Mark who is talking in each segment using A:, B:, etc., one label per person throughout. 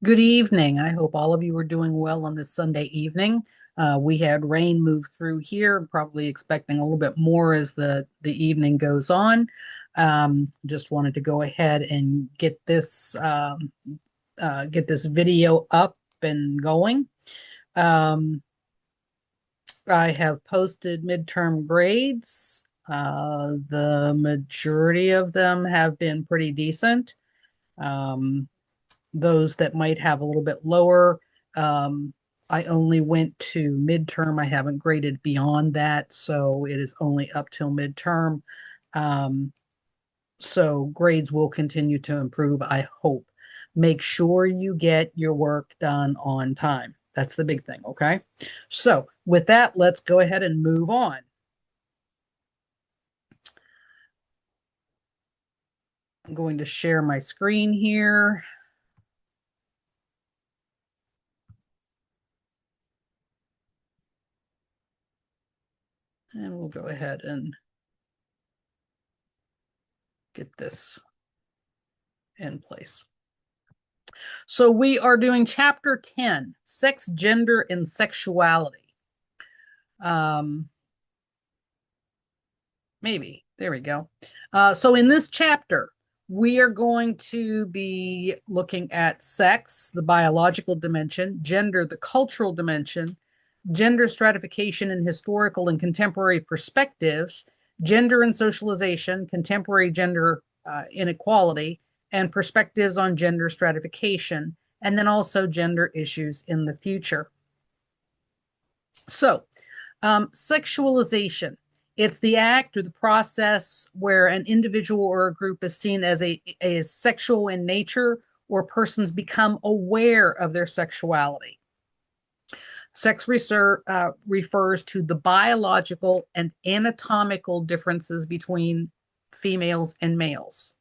A: Good evening. I hope all of you are doing well on this Sunday evening. We had rain move through here, probably expecting a little bit more as the evening goes on. Just wanted to go ahead and get this video up and going. Um, I have posted midterm grades. The majority of them have been pretty decent. Um, those that might have a little bit lower. Um, I only went to midterm. I haven't graded beyond that, so it is only up till midterm. Um, so grades will continue to improve, I hope. Make sure you get your work done on time. That's the big thing, okay? So with that, let's go ahead and move on. I'm going to share my screen here, and we'll go ahead and get this in place. So we are doing chapter 10, sex, gender, and sexuality. Um, maybe. There we go. So in this chapter, we are going to be looking at sex, the biological dimension, gender, the cultural dimension, gender stratification in historical and contemporary perspectives, gender and socialization, contemporary gender inequality, and perspectives on gender stratification, and then also gender issues in the future. So, sexualization. It's the act or the process where an individual or a group is seen as a sexual in nature, or persons become aware of their sexuality. Sex research refers to the biological and anatomical differences between females and males.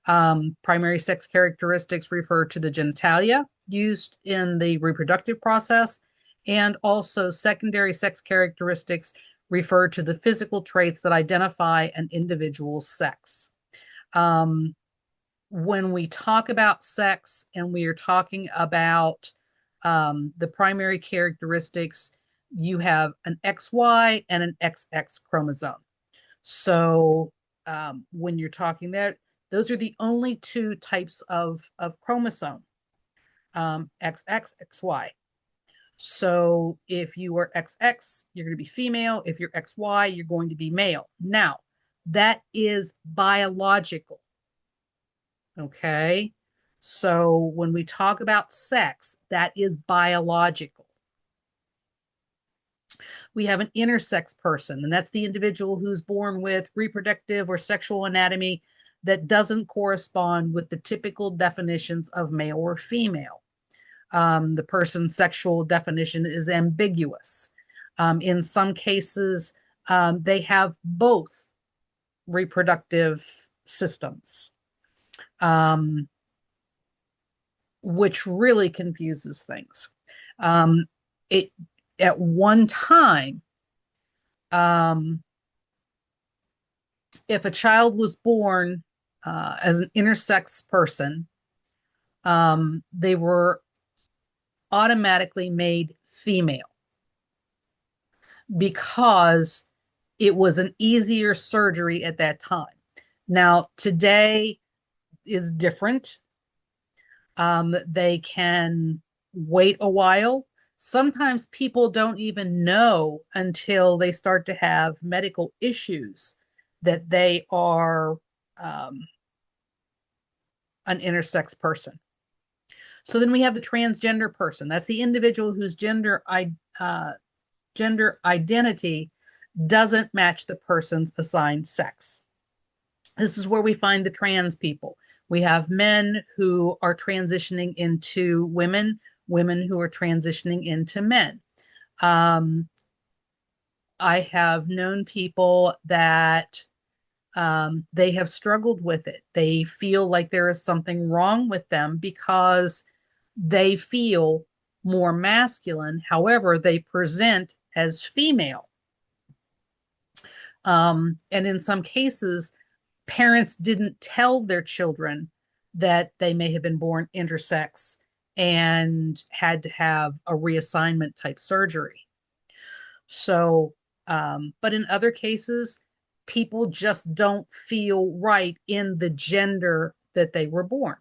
A: Primary sex characteristics refer to the genitalia used in the reproductive process, and also secondary sex characteristics refer to the physical traits that identify an individual's sex. Um, when we talk about sex and we are talking about the primary characteristics, you have an XY and an XX chromosome. So when you're talking there, those are the only two types of chromosome, XX, XY. So if you are XX, you're going to be female. If you're XY, you're going to be male. Now, that is biological. Okay. So when we talk about sex, that is biological. We have an intersex person, and that's the individual who's born with reproductive or sexual anatomy that doesn't correspond with the typical definitions of male or female. The person's sexual definition is ambiguous. In some cases, they have both reproductive systems, um, which really confuses things. Um, it at one time, um, if a child was born as an intersex person, they were automatically made female because it was an easier surgery at that time. Now, today is different. They can wait a while. Sometimes people don't even know until they start to have medical issues that they are um, an intersex person. So then we have the transgender person. That's the individual whose uh, gender identity doesn't match the person's assigned sex. This is where we find the trans people. We have men who are transitioning into women, women who are transitioning into men. Um, I have known people that they have struggled with it. They feel like there is something wrong with them because they feel more masculine. However, they present as female. And in some cases, parents didn't tell their children that they may have been born intersex and had to have a reassignment type surgery. So, but in other cases, people just don't feel right in the gender that they were born.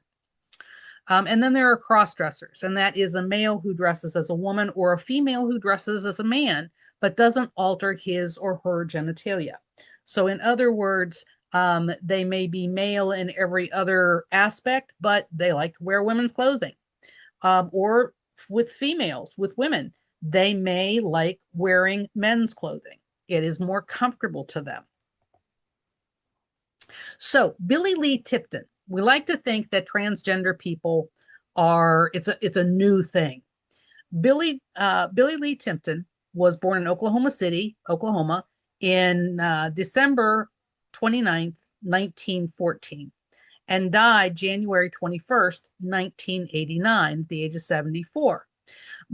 A: And then there are cross dressers, and that is a male who dresses as a woman or a female who dresses as a man, but doesn't alter his or her genitalia. So, in other words, they may be male in every other aspect, but they like to wear women's clothing. Or with females, with women, they may like wearing men's clothing. It is more comfortable to them. So, Billy Lee Tipton, we like to think that transgender people are it's a new thing. Billy Lee Tipton was born in Oklahoma City, Oklahoma, in December 29th, 1914, and died January 21st, 1989, at the age of 74.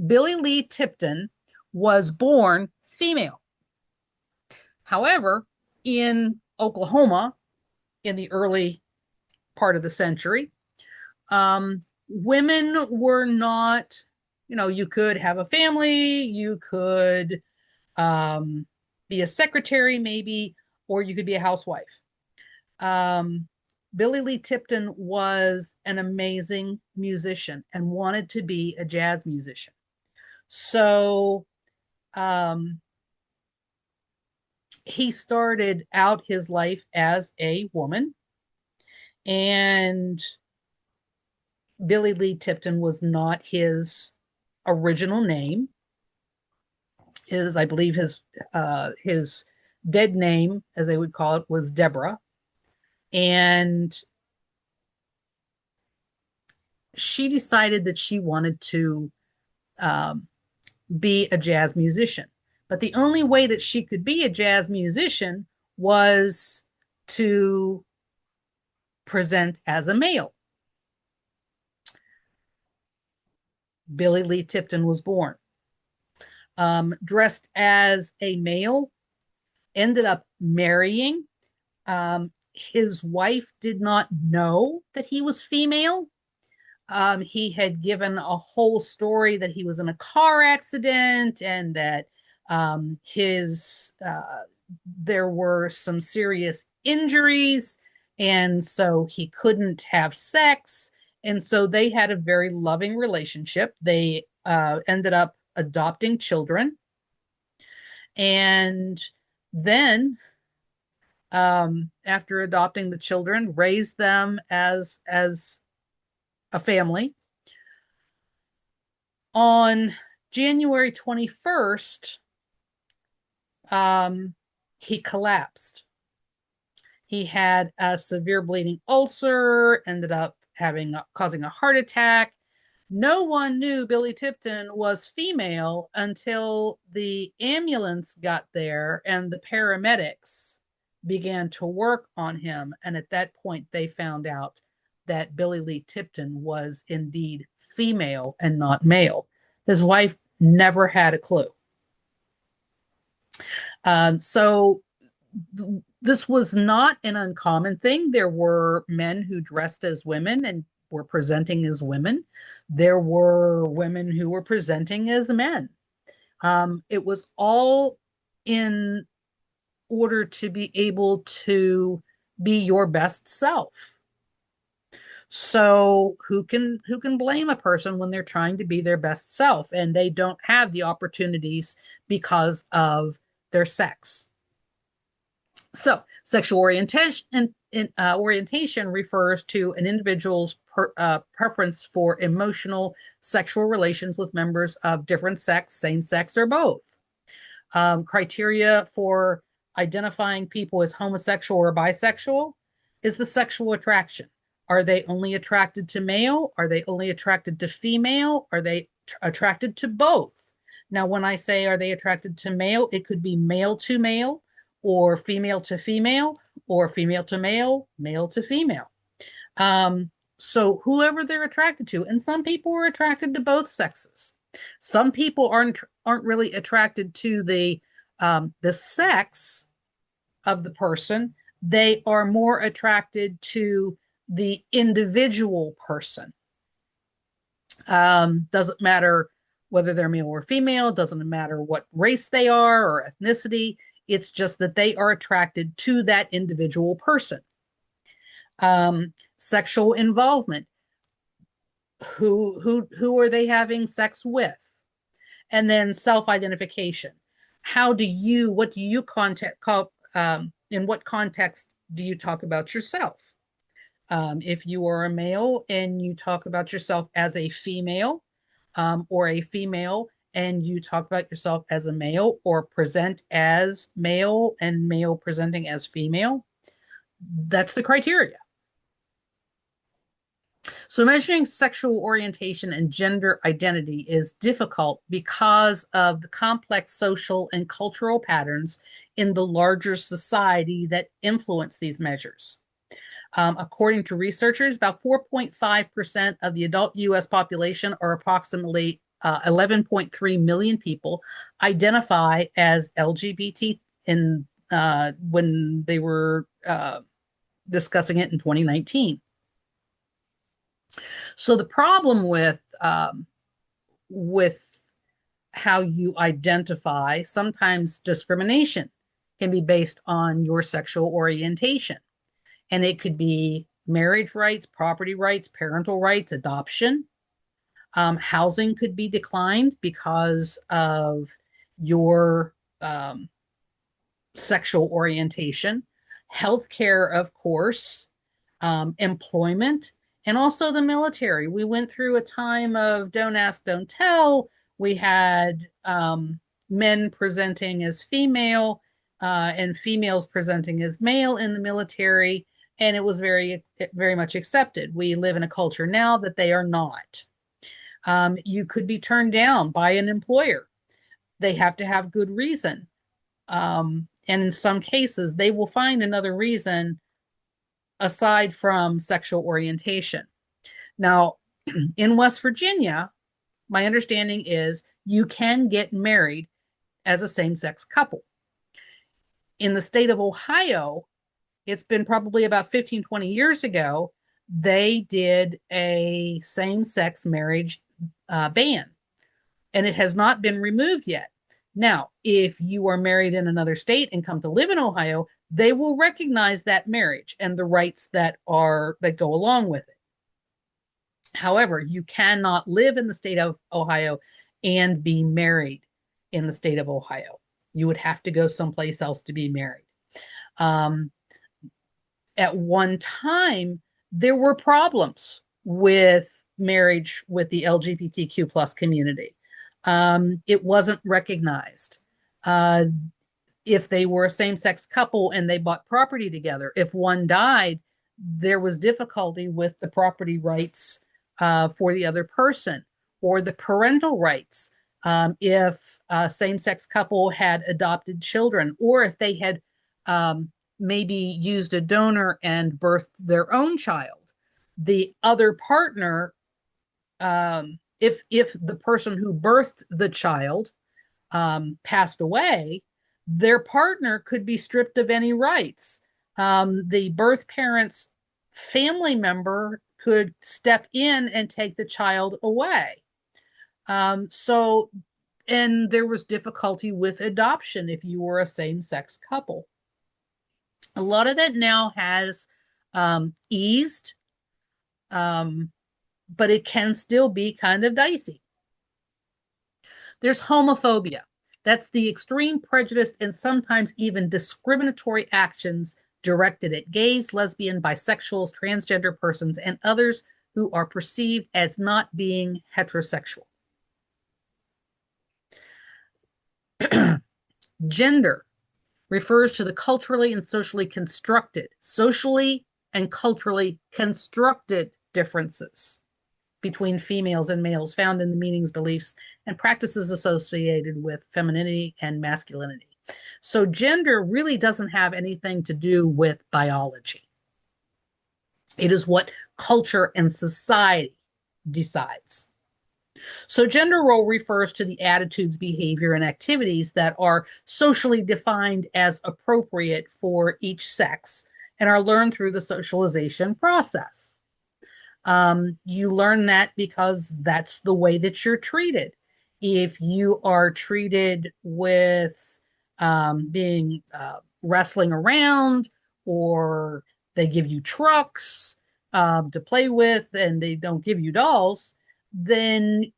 A: Billy Lee Tipton was born female. However, in Oklahoma, in the early part of the century, women were not, you could have a family, you could be a secretary, maybe, or you could be a housewife. Um, Billy Lee Tipton was an amazing musician and wanted to be a jazz musician. So um, he started out his life as a woman, and Billy Lee Tipton was not his original name. I believe, his dead name, as they would call it, was Deborah, and she decided that she wanted to um, be a jazz musician. But the only way that she could be a jazz musician was to present as a male. Billy Lee Tipton was born. Dressed as a male, ended up marrying. His wife did not know that he was female. He had given a whole story that he was in a car accident and that his there were some serious injuries, and so he couldn't have sex. And so they had a very loving relationship. They ended up adopting children, and then after adopting the children, raised them as a family. On January 21st, he collapsed. He had a severe bleeding ulcer, ended up causing a heart attack. No one knew Billy Tipton was female until the ambulance got there and the paramedics began to work on him. And at that point, they found out that Billy Lee Tipton was indeed female and not male. His wife never had a clue. So this was not an uncommon thing. There were men who dressed as women and were presenting as women. There were women who were presenting as men. It was all in order to be able to be your best self. So who can blame a person when they're trying to be their best self and they don't have the opportunities because of their sex? So, sexual orientation refers to an individual's preference for emotional sexual relations with members of different sex, same sex, or both. Criteria for identifying people as homosexual or bisexual is the sexual attraction. Are they only attracted to male? Are they only attracted to female? Are they attracted to both? Now, when I say are they attracted to male, it could be male to male, or female to female, or female to male, male to female. So whoever they're attracted to, and some people are attracted to both sexes. Some people aren't really attracted to the sex of the person. They are more attracted to the individual person. Doesn't matter whether they're male or female, doesn't matter what race they are or ethnicity. It's just that they are attracted to that individual person. Sexual involvement. Who are they having sex with? And then self-identification. What do you in what context do you talk about yourself? If you are a male and you talk about yourself as a female, or a female and you talk about yourself as a male, or present as male and male presenting as female, that's the criteria. So measuring sexual orientation and gender identity is difficult because of the complex social and cultural patterns in the larger society that influence these measures. According to researchers, about 4.5% of the adult US population, or approximately 11.3 million people, identify as LGBT when they were discussing it in 2019. So the problem with how you identify, sometimes discrimination can be based on your sexual orientation. And it could be marriage rights, property rights, parental rights, adoption. Housing could be declined because of your sexual orientation. Healthcare, of course, employment, and also the military. We went through a time of don't ask, don't tell. We had men presenting as female and females presenting as male in the military, and it was very, very much accepted. We live in a culture now that they are not. You could be turned down by an employer. They have to have good reason. And in some cases, they will find another reason aside from sexual orientation. Now, in West Virginia, my understanding is you can get married as a same-sex couple. In the state of Ohio, it's been probably about 15, 20 years ago, they did a same-sex marriage ban, and it has not been removed yet. Now, if you are married in another state and come to live in Ohio, they will recognize that marriage and the rights that go along with it. However, you cannot live in the state of Ohio and be married in the state of Ohio. You would have to go someplace else to be married. At one time, there were problems with marriage with the LGBTQ plus community. It wasn't recognized. If they were a same-sex couple and they bought property together, if one died, there was difficulty with the property rights for the other person, or the parental rights. If a same-sex couple had adopted children, or if they had maybe used a donor and birthed their own child, the other partner, if the person who birthed the child passed away, their partner could be stripped of any rights. The birth parent's family member could step in and take the child away. And there was difficulty with adoption if you were a same-sex couple. A lot of that now has eased, but it can still be kind of dicey. There's homophobia. That's the extreme prejudice and sometimes even discriminatory actions directed at gays, lesbian, bisexuals, transgender persons, and others who are perceived as not being heterosexual. Gender refers to the culturally and socially constructed differences between females and males found in the meanings, beliefs, and practices associated with femininity and masculinity. So gender really doesn't have anything to do with biology. It is what culture and society decides. So gender role refers to the attitudes, behavior, and activities that are socially defined as appropriate for each sex and are learned through the socialization process. You learn that because that's the way that you're treated. If you are treated with being wrestling around, or they give you trucks to play with and they don't give you dolls, then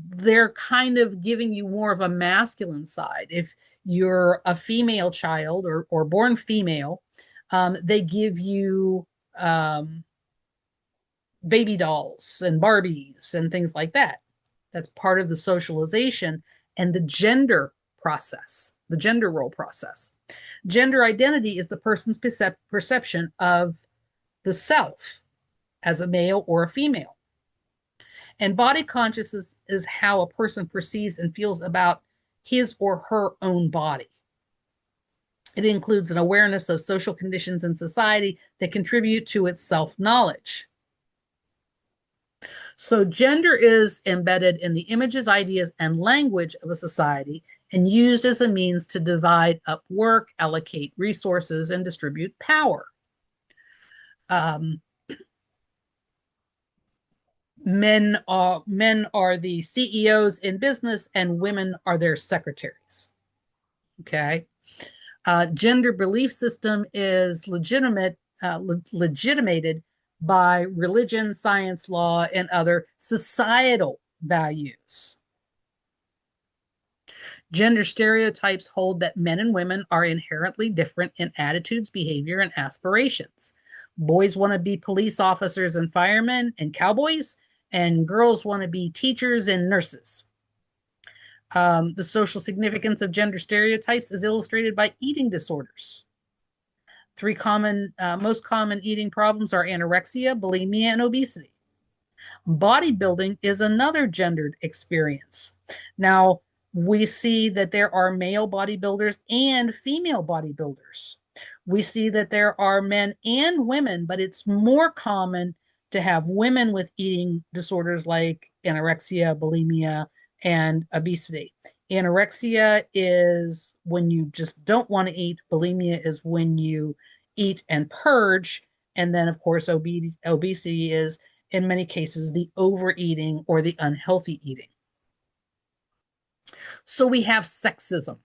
A: they're kind of giving you more of a masculine side. If you're a female child or born female, they give you baby dolls and Barbies and things like that. That's part of the socialization and the gender process, the gender role process. Gender identity is the person's perception of the self as a male or a female. And body consciousness is how a person perceives and feels about his or her own body. It includes an awareness of social conditions in society that contribute to its self knowledge. So, gender is embedded in the images, ideas, and language of a society and used as a means to divide up work, allocate resources, and distribute power. Um, men are the CEOs in business, and women are their secretaries. Okay. Gender belief system is legitimated by religion, science, law, and other societal values. Gender stereotypes hold that men and women are inherently different in attitudes, behavior, and aspirations. Boys want to be police officers and firemen and cowboys, and girls want to be teachers and nurses. The social significance of gender stereotypes is illustrated by eating disorders. Three most common eating problems are anorexia, bulimia, and obesity. Bodybuilding is another gendered experience. Now, we see that there are male bodybuilders and female bodybuilders. We see that there are men and women, but it's more common to have women with eating disorders like anorexia, bulimia, and obesity. Anorexia is when you just don't want to eat. Bulimia is when you eat and purge. And then, of course, obesity is, in many cases, the overeating or the unhealthy eating. So we have sexism,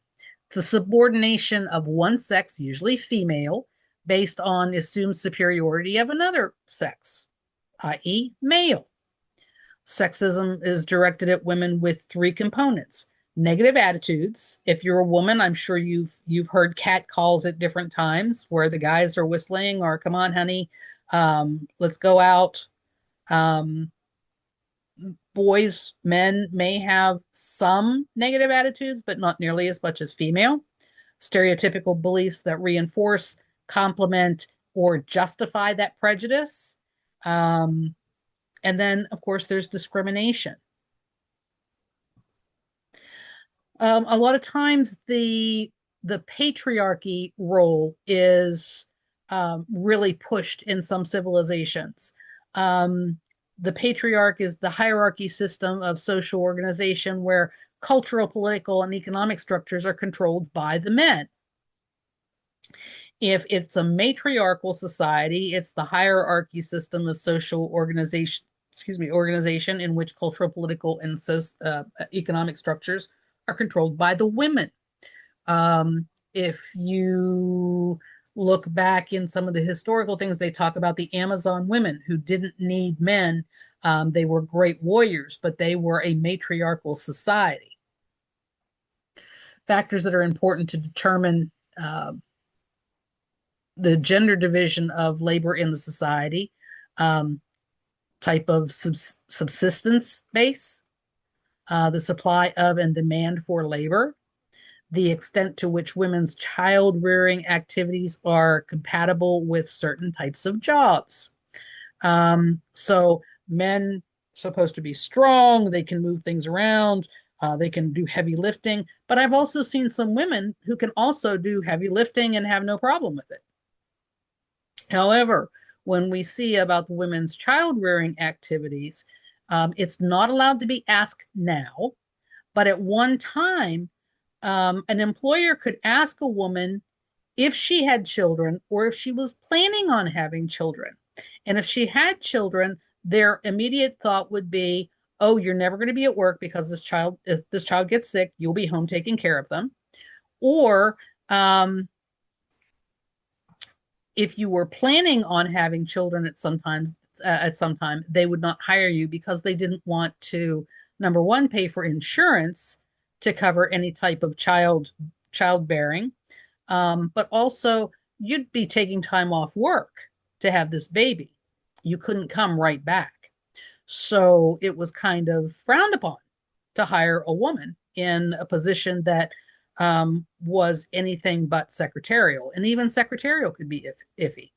A: the subordination of one sex, usually female, based on assumed superiority of another sex, i.e., male. Sexism is directed at women with three components: negative attitudes. If you're a woman, I'm sure you've heard cat calls at different times where the guys are whistling or "Come on, honey, let's go out." Um, Men may have some negative attitudes, but not nearly as much as female. Stereotypical beliefs that reinforce, complement, or justify that prejudice. Um, and then, of course, there's discrimination. A lot of times, the patriarchy role is really pushed in some civilizations. Um, the patriarch is the hierarchy system of social organization where cultural, political, and economic structures are controlled by the men. If it's a matriarchal society, it's the hierarchy system of social organization in which cultural, political, and economic structures are controlled by the women. If you look back in some of the historical things, they talk about the Amazon women who didn't need men. They were great warriors, but they were a matriarchal society. Factors that are important to determine the gender division of labor in the society, um, type of subsistence base, the supply of and demand for labor, the extent to which women's child rearing activities are compatible with certain types of jobs. So men supposed to be strong, they can move things around, they can do heavy lifting, but I've also seen some women who can also do heavy lifting and have no problem with it. However, when we see about the women's child rearing activities, it's not allowed to be asked now, but at one time, an employer could ask a woman if she had children or if she was planning on having children. And if she had children, their immediate thought would be, oh, you're never going to be at work because if this child gets sick, you'll be home taking care of them. Or um, if you were planning on having children at some time, they would not hire you because they didn't want to, number one, pay for insurance to cover any type of childbearing, but also you'd be taking time off work to have this baby. You couldn't come right back. So it was kind of frowned upon to hire a woman in a position that was anything but secretarial. And even secretarial could be iffy.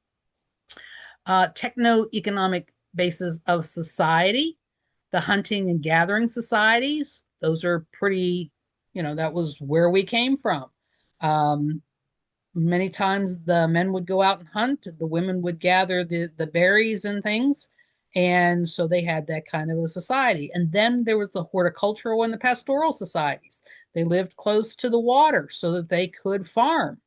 A: Techno-economic bases of society, the hunting and gathering societies, those are pretty, that was where we came from. Um, Many times the men would go out and hunt, the women would gather the berries and things. And so they had that kind of a society. And then there was the horticultural and the pastoral societies. They lived close to the water so that they could farm.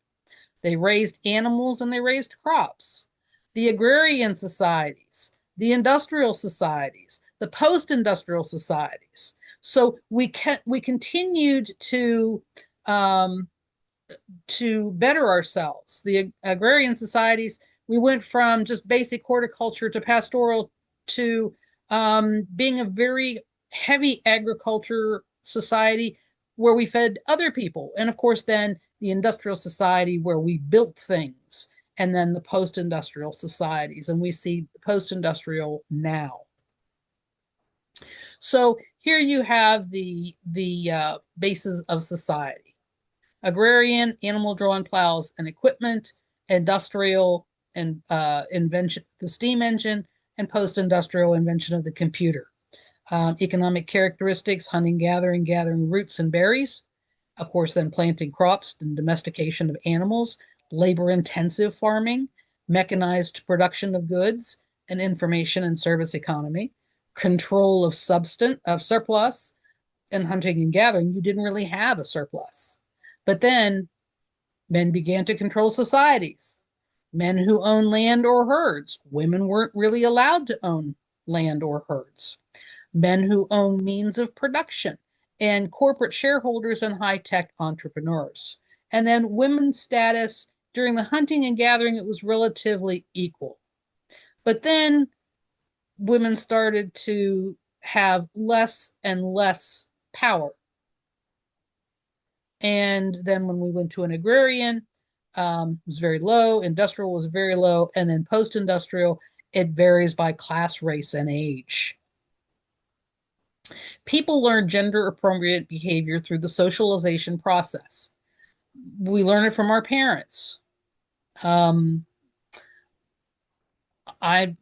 A: They raised animals and they raised crops. The agrarian societies, the industrial societies, the post-industrial societies. So we continued um, to better ourselves. The agrarian societies, we went from just basic horticulture to pastoral to being a very heavy agriculture society where we fed other people. And of course, then the industrial society where we built things, and then the post industrial societies. And we see post industrial now. So here you have the bases of society: agrarian, animal drawn plows and equipment, industrial and invention, the steam engine, and post-industrial invention of the computer. Economic characteristics: hunting, gathering roots and berries. Of course, then planting crops and domestication of animals, labor-intensive farming, mechanized production of goods, and information and service economy, control of surplus. In hunting and gathering, you didn't really have a surplus. But then men began to control societies. Men who own land or herds. Women weren't really allowed to own land or herds. Men who own means of production, and corporate shareholders and high-tech entrepreneurs. And then women's status during the hunting and gathering, it was relatively equal. But then women started to have less and less power. And then when we went to an agrarian, it was very low. Industrial was very low. And then post-industrial, it varies by class, race, and age. People learn gender appropriate behavior through the socialization process. We learn it from our parents. Um, I,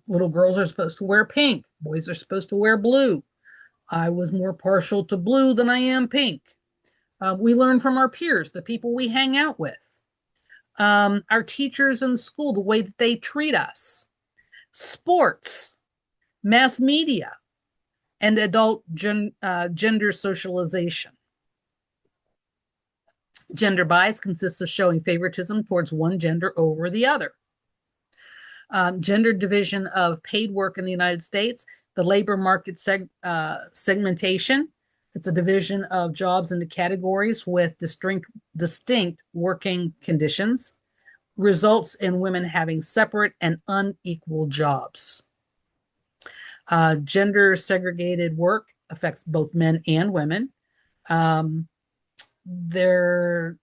A: Little girls are supposed to wear pink, boys are supposed to wear blue. I was more partial to blue than I am pink. We learn from our peers, the people we hang out with, our teachers in school, the way that they treat us, sports, mass media, and adult gender socialization. Gender bias consists of showing favoritism towards one gender over the other. Gender division of paid work in the United States, the labor market segmentation. It's a division of jobs into categories with distinct working conditions, results in women having separate and unequal jobs. Gender segregated work affects both men and women. There,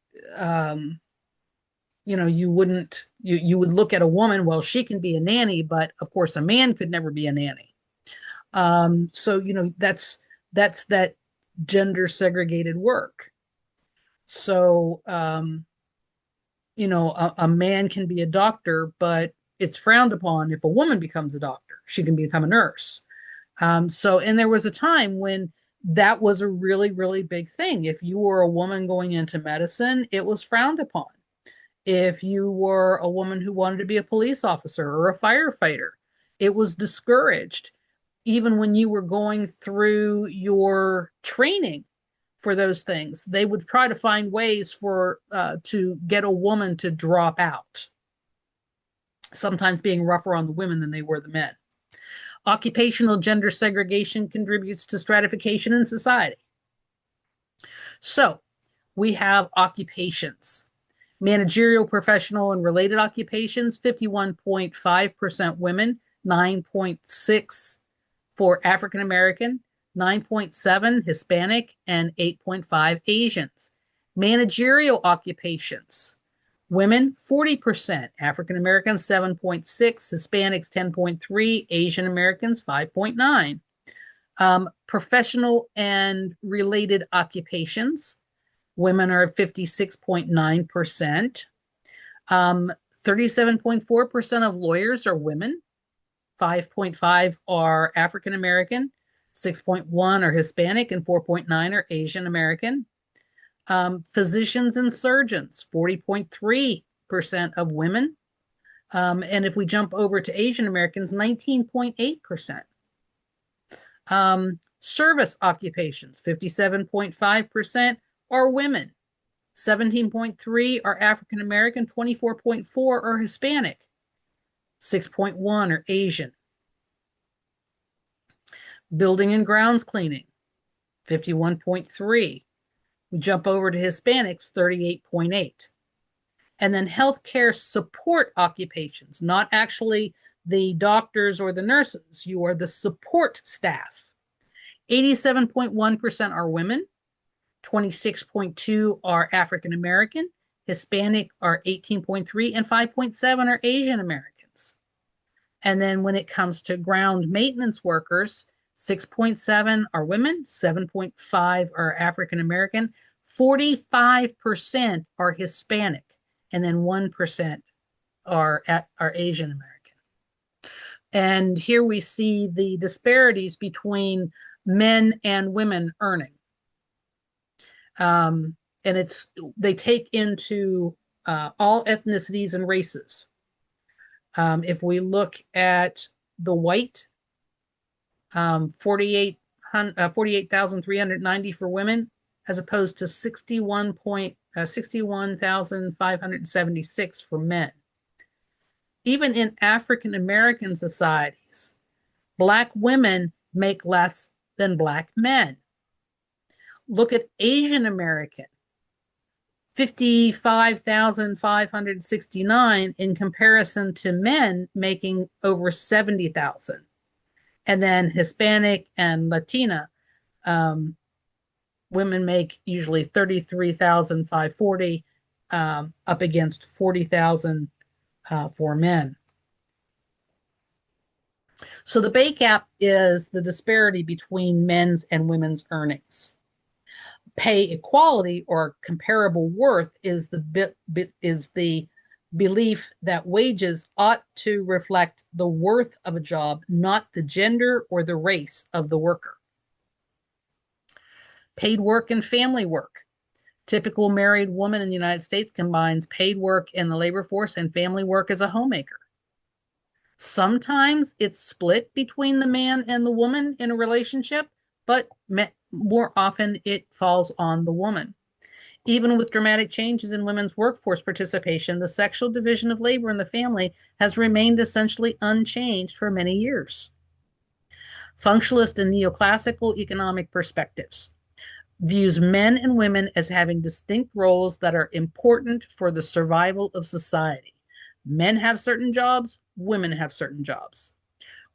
A: you would look at a woman, well, she can be a nanny, but of course a man could never be a nanny. So that's that gender segregated work. So a man can be a doctor, but it's frowned upon if a woman becomes a doctor. She can become a nurse. And there was a time when that was a really, really big thing. If you were a woman going into medicine, it was frowned upon. If you were a woman who wanted to be a police officer or a firefighter, it was discouraged. Even when you were going through your training for those things. They would try to find ways for to get a woman to drop out, sometimes being rougher on the women than they were the men. Occupational gender segregation contributes to stratification in society. So we have occupations. Managerial, professional, and related occupations, 51.5% women, 9.6 for African American, 9.7 Hispanic, and 8.5 Asians. Managerial occupations, women 40%, African Americans 7.6, Hispanics 10.3, Asian Americans 5.9. Professional and related occupations, women are 56.9%. 37.4% of lawyers are women. 5.5 are African American. 6.1 are Hispanic, and 4.9 are Asian American. Physicians and surgeons, 40.3% of women. And if we jump over to Asian Americans, 19.8%. Service occupations, 57.5% are women. 17.3 are African American, 24.4 are Hispanic, 6.1 are Asian. Building and grounds cleaning, 51.3. We jump over to Hispanics, 38.8. And then healthcare support occupations, not actually the doctors or the nurses. You are the support staff. 87.1% are women. 26.2 are African American. Hispanic are 18.3, and 5.7 are Asian Americans. And then when it comes to ground maintenance workers, 6.7 are women, 7.5 are African American, 45% are Hispanic, and then 1% are Asian American. And here we see the disparities between men and women earning. And they take into all ethnicities and races. If we look at the white, 48,390 for women, as opposed to 61,576 for men. Even in African American societies, Black women make less than Black men. Look at Asian American, 55,569 in comparison to men making over 70,000. And then Hispanic and Latina, women make usually 33,540 up against 40,000 for men. So the pay gap is the disparity between men's and women's earnings. Pay equality or comparable worth is the belief that wages ought to reflect the worth of a job, not the gender or the race of the worker. Paid work and family work. Typical married woman in the United States combines paid work in the labor force and family work as a homemaker. Sometimes it's split between the man and the woman in a relationship, but more often it falls on the woman. Even with dramatic changes in women's workforce participation, the sexual division of labor in the family has remained essentially unchanged for many years. Functionalist and neoclassical economic perspectives views men and women as having distinct roles that are important for the survival of society. Men have certain jobs, women have certain jobs.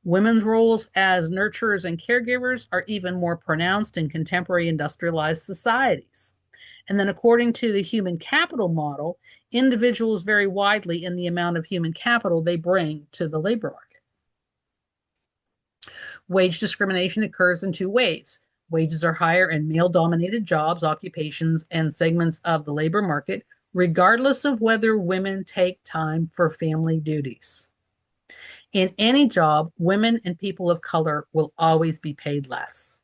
A: Women's roles as nurturers and caregivers are even more pronounced in contemporary industrialized societies. And then according to the human capital model, individuals vary widely in the amount of human capital they bring to the labor market. Wage discrimination occurs in two ways. Wages are higher in male-dominated jobs, occupations, and segments of the labor market, regardless of whether women take time for family duties. In any job, women and people of color will always be paid less.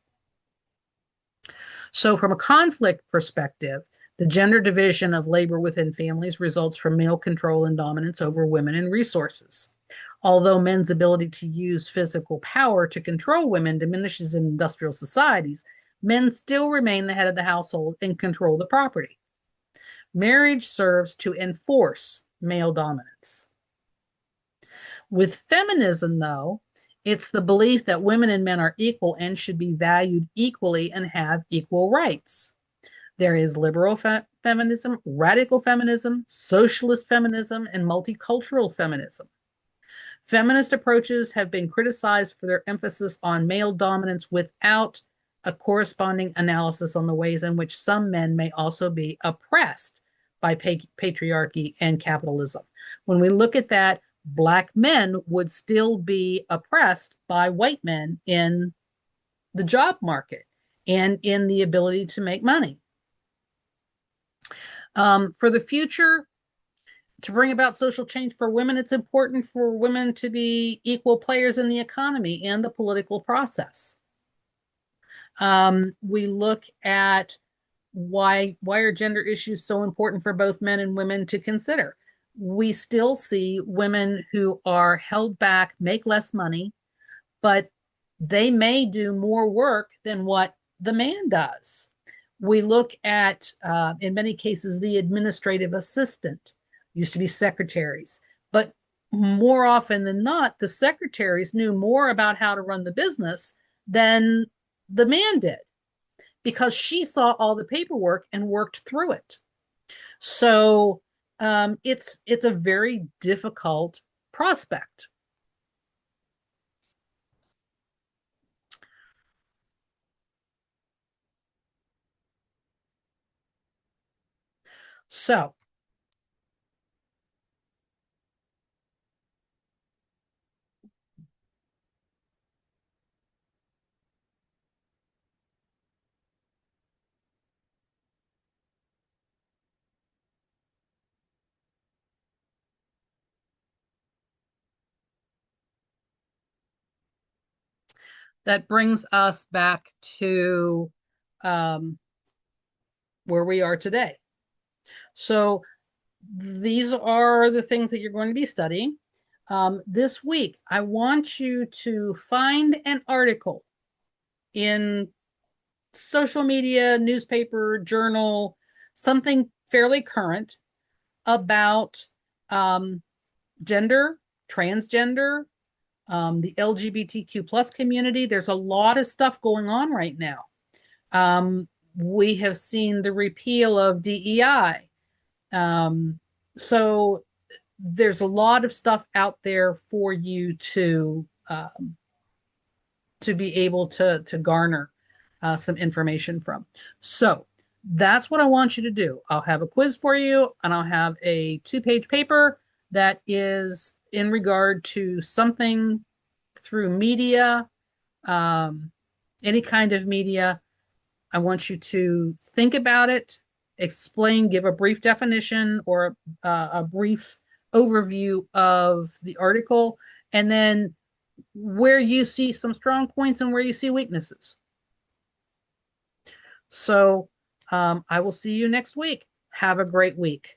A: So from a conflict perspective, the gender division of labor within families results from male control and dominance over women and resources. Although men's ability to use physical power to control women diminishes in industrial societies, men still remain the head of the household and control the property. Marriage serves to enforce male dominance. With feminism, though, it's the belief that women and men are equal and should be valued equally and have equal rights. There is liberal feminism, radical feminism, socialist feminism, and multicultural feminism. Feminist approaches have been criticized for their emphasis on male dominance without a corresponding analysis on the ways in which some men may also be oppressed by patriarchy and capitalism. When we look at that, Black men would still be oppressed by white men in the job market and in the ability to make money. For the future, to bring about social change for women, it's important for women to be equal players in the economy and the political process. We look at why are gender issues so important for both men and women to consider. We still see women who are held back, make less money, but they may do more work than what the man does. We look at, in many cases, the administrative assistant, used to be secretaries, but more often than not, the secretaries knew more about how to run the business than the man did because she saw all the paperwork and worked through it. So it's a very difficult prospect. So that brings us back to um, where we are today. So these are the things that you're going to be studying. This week, I want you to find an article in social media, newspaper, journal, something fairly current about um, gender, transgender, the LGBTQ plus community. There's a lot of stuff going on right now. We have seen the repeal of DEI. Um, so there's a lot of stuff out there for you to be able to garner some information from. So that's what I want you to do. I'll have a quiz for you, and I'll have a 2-page paper that is in regard to something through media, um, any kind of media. I want you to think about it, explain, give a brief definition or a brief overview of the article, and then where you see some strong points and where you see weaknesses. So I will see you next week. Have a great week.